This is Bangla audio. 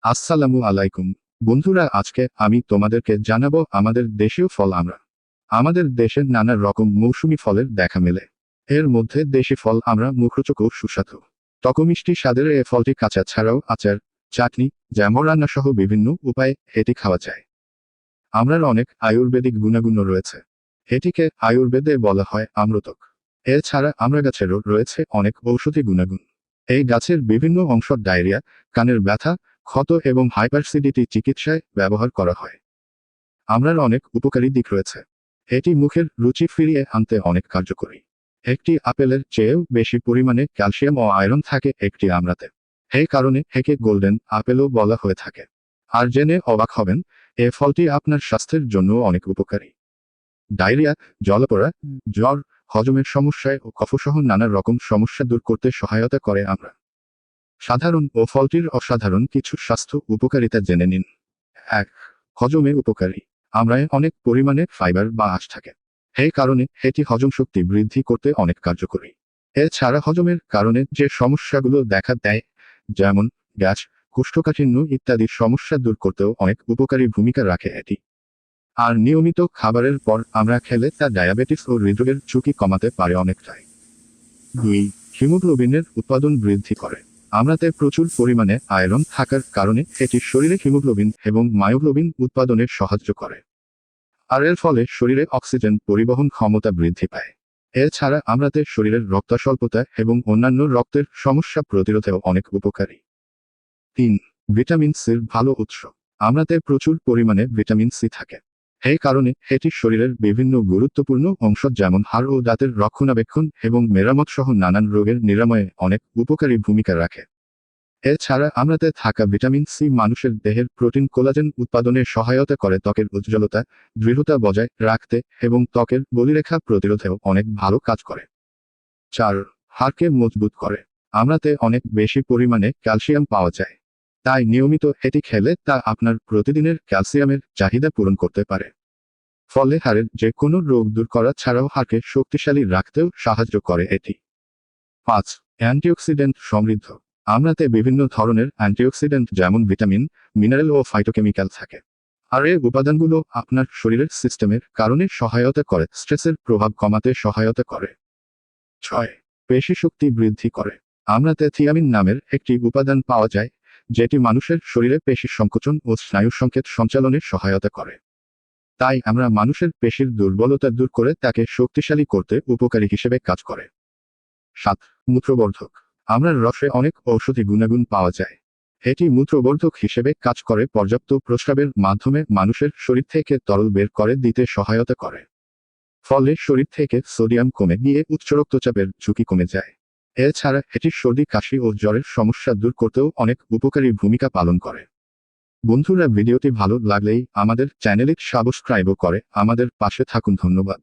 আসসালামু আলাইকুম বন্ধুরা, আজকে আমি তোমাদেরকে জানাবো আমাদের দেশীয় ফল আমরা। আমাদের দেশের নানা রকম মৌসুমী ফলের দেখা মেলে। এর মধ্যে দেশি ফল আমরা মুখরোচক ও সুস্বাদু টকমিষ্টি স্বাদের এ ফলটি কাঁচা ছাড়াও আচার, চাটনি, জ্যাম রান্না সহ বিভিন্ন উপায়ে এটি খাওয়া যায়। আমরার অনেক আয়ুর্বেদিক গুণাগুণ রয়েছে। এটিকে আয়ুর্বেদে বলা হয় আম্রতক। এছাড়া আমরা গাছেরও রয়েছে অনেক ঔষধি গুণাগুণ। এই গাছের বিভিন্ন অংশ ডায়রিয়া, কানের ব্যথা, ক্ষত এবং হাইপারসিডিটি চিকিৎসায় ব্যবহার করা হয়। আমরার অনেক উপকারী দিক রয়েছে। এটি মুখের রুচি ফিরিয়ে আনতে অনেক কার্যকরী। একটি আপেলের চেয়েও বেশি পরিমাণে ক্যালসিয়াম ও আয়রন থাকে একটি আমড়াতে। এই কারণে একে গোল্ডেন আপেলও বলা হয়ে থাকে। আর জেনে অবাক হবেন, এ ফলটি আপনার স্বাস্থ্যের জন্য অনেক উপকারী। ডায়রিয়া, জলপড়া, জ্বর, হজমের সমস্যায় ও কফসহ নানা রকম সমস্যা দূর করতে সহায়তা করে আমরা। সাধারণ ও ফলটির অসাধারণ কিছু স্বাস্থ্য উপকারিতা জেনে নিন। ১. হজমে উপকারী। আমড়ায় অনেক পরিমাণে ফাইবার বা আঁশ থাকে। এই কারণে এটি হজম শক্তি বৃদ্ধি করতে অনেক কার্যকরী। এছাড়া হজমের কারণে যে সমস্যাগুলো দেখা দেয়, যেমন গ্যাস, কোষ্ঠকাঠিন্য ইত্যাদি সমস্যা দূর করতেও অনেক উপকারী ভূমিকা রাখে এটি। আর নিয়মিত খাবারের পর আমরা খেলে তা ডায়াবেটিস ও হৃদরোগের ঝুঁকি কমাতে পারে অনেকটাই। ২. হিমোগ্লোবিনের উৎপাদন বৃদ্ধি করে। আমড়াতে প্রচুর পরিমাণে আয়রন থাকার কারণে এটি শরীরে হিমোগ্লোবিন এবং মায়োগ্লোবিন উৎপাদনে সাহায্য করে। আর এর ফলে শরীরে অক্সিজেন পরিবহন ক্ষমতা বৃদ্ধি পায়। এছাড়া আমড়াতে শরীরের রক্তস্বল্পতা এবং অন্যান্য রক্তের সমস্যা প্রতিরোধেও অনেক উপকারী। ৩. ভিটামিন সির ভালো উৎস। আমড়াতে প্রচুর পরিমাণে ভিটামিন সি থাকে। এই কারণে এটি শরীরের বিভিন্ন গুরুত্বপূর্ণ অংশ যেমন হাড় ও দাঁতের রক্ষণাবেক্ষণ এবং মেরামত সহ নানান রোগের নিরাময়ে অনেক উপকারী ভূমিকা রাখে। এছাড়া আমড়াতে থাকা ভিটামিন সি মানুষের দেহের প্রোটিন কোলাজেন উৎপাদনে সহায়তা করে, ত্বকের উজ্জ্বলতা, দৃঢ়তা বজায় রাখতে এবং ত্বকের বলিরেখা প্রতিরোধেও অনেক ভালো কাজ করে। ৪. হাড়কে মজবুত করে। আমড়াতে অনেক বেশি পরিমাণে ক্যালসিয়াম পাওয়া যায়। তাই নিয়মিত এটি খেলে তা আপনার প্রতিদিনের ক্যালসিয়ামের চাহিদা পূরণ করতে পারে। ফলে হাড়ের যে কোনো রোগ দূর করা ছাড়াও হাড়কে শক্তিশালী রাখতেও সাহায্য করে এটি। ৫. অ্যান্টিঅক্সিডেন্ট সমৃদ্ধ। আমড়াতে বিভিন্ন ধরনের অ্যান্টিঅক্সিডেন্ট যেমন ভিটামিন, মিনারেল ও ফাইটোকেমিক্যাল থাকে। আর এই উপাদানগুলো আপনার শরীরের সিস্টেমের কারণে সহায়তা করে, স্ট্রেসের প্রভাব কমাতে সহায়তা করে। ৬. পেশিশক্তি বৃদ্ধি করে। আমড়াতে থিয়ামিন নামের একটি উপাদান পাওয়া যায়, যেটি মানুষের শরীরে পেশি সংকোচন ও স্নায়ু সংকেত সঞ্চালনে সহায়তা করে। তাই আমরা মানুষের পেশির দুর্বলতা দূর করে তাকে শক্তিশালী করতে উপকারী হিসেবে কাজ করে। ৭. মূত্রবর্ধক। আমড়ার রসে অনেক ঔষধি গুণাগুণ পাওয়া যায়। এটি মূত্রবর্ধক হিসেবে কাজ করে, পর্যাপ্ত প্রস্রাবের মাধ্যমে মানুষের শরীর থেকে তরল বের করে দিতে সহায়তা করে। ফলে শরীর থেকে সোডিয়াম কমে গিয়ে উচ্চ রক্তচাপের ঝুঁকি কমে যায়। এছাড়া এটি সর্দি, কাশি ও জ্বরের সমস্যা দূর করতেও অনেক উপকারী ভূমিকা পালন করে। বন্ধুরা, ভিডিওটি ভালো লাগলেই আমাদের চ্যানেলটি সাবস্ক্রাইব করে আমাদের পাশে থাকুন। ধন্যবাদ।